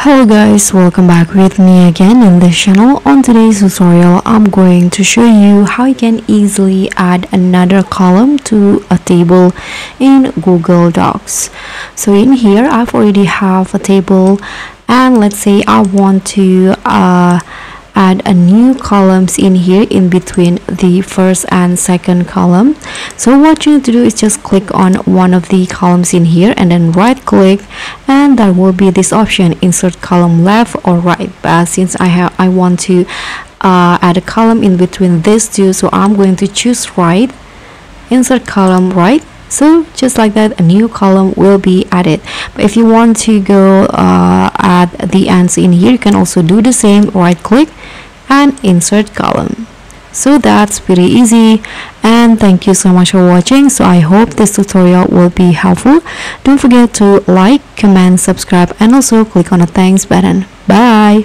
Hello guys, welcome back with me again in this channel. On today's tutorial, I'm going to show you how you can easily add another column to a table in Google Docs. So in here, I've already have a table, and let's say I want to add a new columns in here in between the first and second column. So what you need to do is just click on one of the columns in here and then right click, and there will be this option, insert column left or right. But since I want to add a column in between these two, so I'm going to choose right, insert column right. So just like that, a new column will be added. But if you want to go add the ends in here, you can also do the same, right click and insert column. So that's pretty easy, and thank you so much for watching. So I hope this tutorial will be helpful. Don't forget to like, comment, subscribe, and also click on the thanks button. Bye.